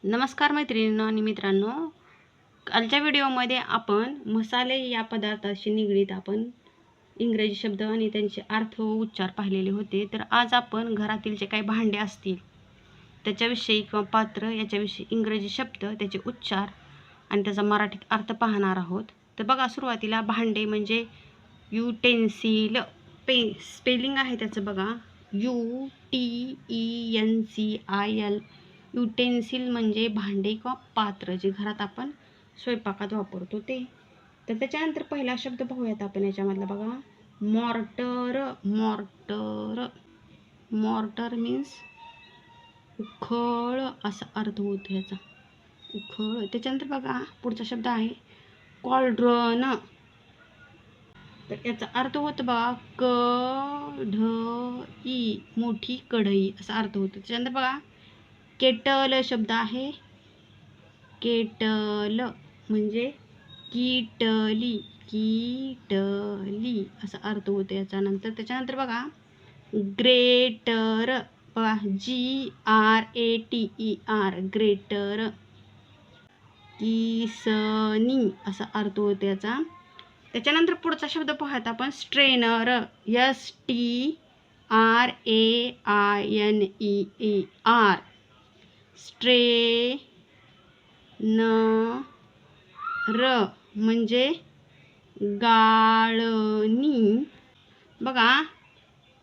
नमस्कार मैत्रिणींनो आणि मित्रांनो, कालच्या व्हिडिओमध्ये आपण मसाले या पदार्थाशी निगडीत आपण इंग्रजी शब्द आणि त्यांचे अर्थ व उच्चार पाहिलेले होते. तर आज आपण घरातील जे काही भांडे असतील त्याच्याविषयी किंवा पात्र याच्याविषयी इंग्रजी शब्द, त्याचे उच्चार आणि त्याचा मराठीत अर्थ पाहणार आहोत. तर बघा, सुरुवातीला भांडे म्हणजे युटेन्सिल. स्पेलिंग आहे त्याचं बघा, UTENCIL. युटेन्सिल म्हणजे भांडे किंवा पात्र जे घरात आपण स्वयंपाकात वापरतो ते. तर त्याच्यानंतर पहिला शब्द पाहूयात आपण याच्यामधला बघा, मॉर्टर. मॉर्टर मॉर्टर मीन्स उखळ असा अर्थ होतो याचा, उखळ. त्याच्यानंतर बघा पुढचा शब्द आहे कॉल्ड्रन. तर याचा अर्थ होतो बघा कढई, मोठी कढई असा अर्थ होतो. त्याच्यानंतर बघा केटल शब्द आहे, केटल म्हणजे किटली, किटली असा अर्थ होतो याचा. त्याच्यानंतर बघा ग्रेटर, बघा GRATER, ग्रेटर. किसनी असा अर्थ होतो याचा. त्याच्यानंतर पुढचा शब्द पाहत आपण स्ट्रेनर. STRAINER, स्ट्रेनर म्हणजे गाळणी. बघा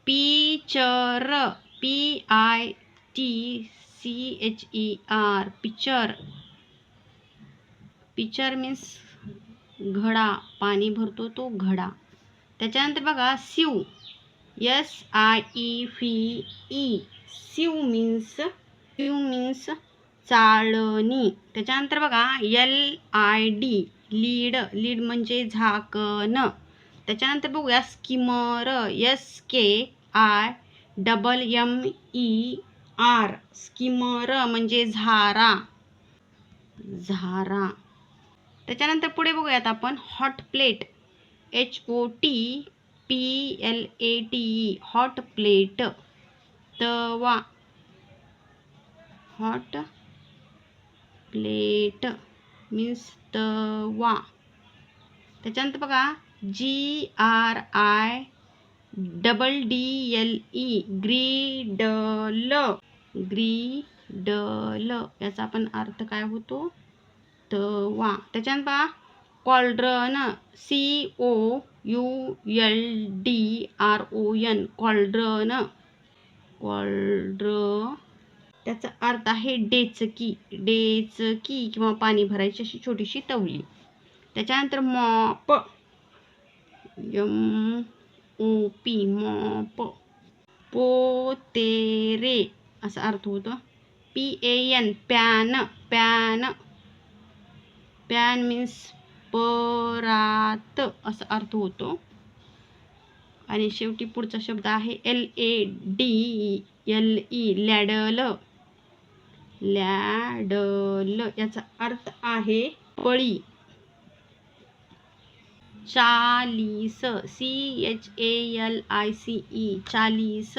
pitcher, PITCHER, pitcher. Pitcher means घडा, पाणी भरतो तो घडा. त्याच्यानंतर बघा सिव, SIEVE, सिव मीन्स चाळणी. त्याच्यानंतर बघा LID, लीड. लीड म्हणजे झाकण. त्याच्यानंतर बघूया स्किमर, SKIMMER, स्किमर म्हणजे झारा, झारा. त्याच्यानंतर पुढे बघूयात आपण hot plate, HOTPLATE, hot plate. तवा, हॉट प्लेट मीन्स तवा. त्याच्यानंतर बघा GRIDDLE, ग्रीडल, ग्रीडल याचा पण अर्थ काय होतो, तवा. त्याच्यानंतर बघा कॉल्ड्रन, COULDRON, कॉल्ड्रन, कॉल्ड्र. त्याचा अर्थ आहे डेचकी, डेचकी किंवा पाणी भरायची अशी छोटीशी तवली. त्याच्यानंतर मॉप, MOP, मॉप. पोतेरे असा अर्थ होतो. PAN, pan, pan. Pan means परात असा अर्थ होतो. आणि शेवटी पुढचा शब्द आहे LADLE, लॅडल, लॅडल. याचा अर्थ आहे पळी. चालीस, CHALICE, चालीस.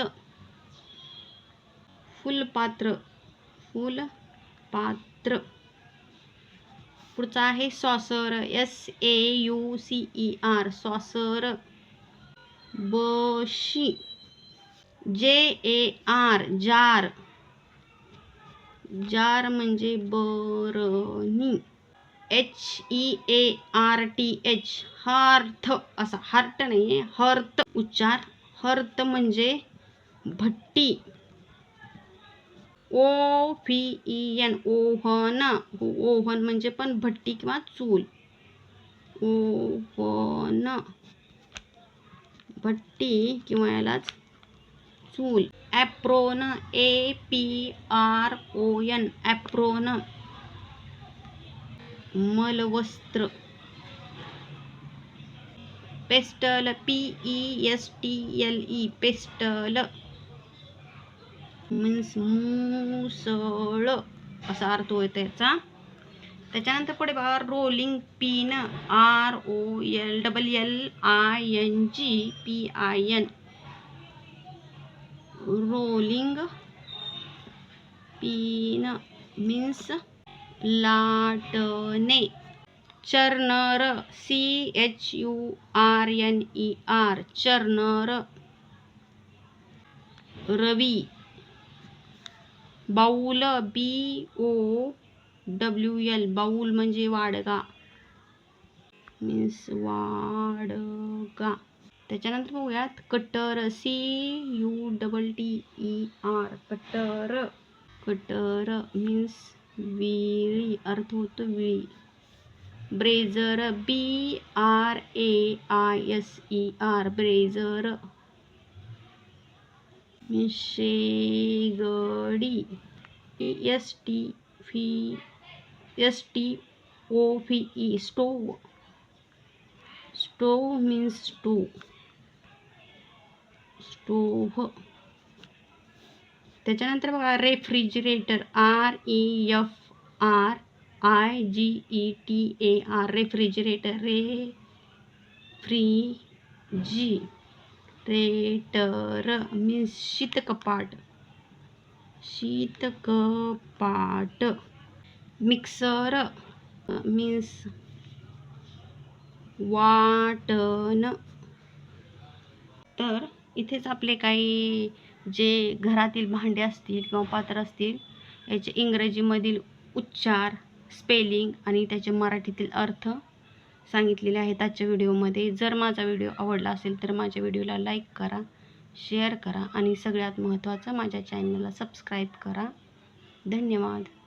फुलपात्र, फुलपात्र. पुढचा आहे सॉसर, SAUCER, सॉसर. बशी, JAR, जार, जार म्हणजे बरणी. HEARTH, हार्थ असा, हार्ट नाही हर्थ उच्चार. हर्थ म्हणजे भट्टी. OVEN, oven. ओव्हन म्हणजे पण भट्टी किंवा चूल. ओव्हन, भट्टी किंवा यालाच चूल. ॲप्रोन, APRON, ॲप्रोन, मलवस्त्र. पेस्टल, PESTLE, पेस्टल मीन्स मुसळ असा अर्थ होतो त्याचा. त्याच्यानंतर पुढे बघा rolling pin, ROLLING PIN, rolling pin. Means लाटणे. Churner CHURNER churner. रवी. बाऊल BOWL बाऊल म्हणजे वाडगा, मीन्स वाडगा. त्याच्यानंतर बघूयात cutter CUTTER cutter. Cutter means विळी, अर्थ होतो विळी. ब्रेझर BRAISER ब्रेझर मीन्स शेगडी. STOVE stove. Stove means stove, stove. त्याच्यानंतर बघा refrigerator REFRIGETAR refrigerator. Refrigerator means शीतकपाट, शीतकपाट. मिक्सर मीन्स वाटण. तर इथेच आपले काही जे घरातील भांडे असतील किंवा पात्र असतील याचे इंग्रजीमधील उच्चार, स्पेलिंग आणि त्याचे मराठीतील अर्थ सांगितलेले आहेत आजच्या व्हिडिओमध्ये. जर माझा व्हिडिओ आवडला असेल तर माझ्या व्हिडिओला लाईक करा, शेअर करा आणि सगळ्यात महत्त्वाचं माझ्या चॅनलला सबस्क्राईब करा. धन्यवाद.